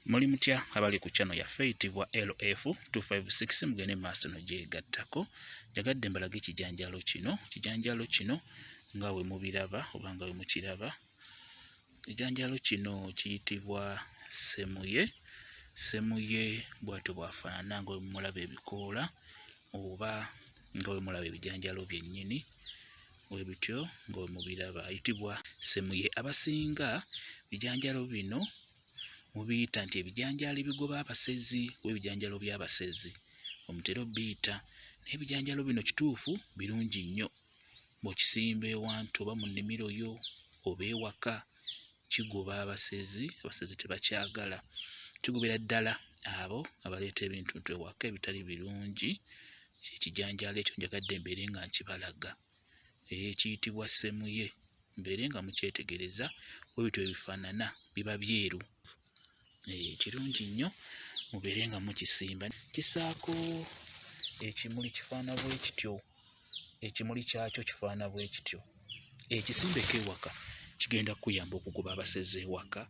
Muli mutya abali ku channel yaffe eyitibwa LF256 mugende maaso n'ogyegattako. Njagadde mbalage ekijjanjalo kino. Ekijjanjalo kino nga bwe mubiraba oba nga bwe mukiraba. Ekijjanjalo kino kiyitibwa Ssemuye. Ssemuye bw'atyo bw'afaanana nga bwe mulaba ebikoola oba nga bwe mulaba ebijjanjalo byennyini bwe bityo nga bwe mubiraba. Ayitibwa Ssemuye. Abasinga bijjanjalo bino mubiyita nti ebijjanjalo ebigoba abasezi oba ebijjanjalo by'abasezi omutera obbiyita. Naye ebijjanjalo bino kituufu birungi nnyo bw'okisimba ewantu oba mu nnimiro yo oba ewaka. Kigoba abasezi, abasezi tebakyagala. Kigobera ddala abo abaleeta ebintu ewaka ebitali birungi. Ekijjanjalo ekyo njagadde mbeere nga nkibalaga. Kiyitibwa Ssemuye, mbeere nga mukyetegereza bwe bityo ebifaanana biba byeru. Kirungi nnyo mubeere nga mukisimba. Kisaako ekimuli kifaana bwe kityo, ekimuli kyakyo kifaana bwe kityo. Ekisimbeko ewaka kigenda kukuyamba okugoba abasezi ewaka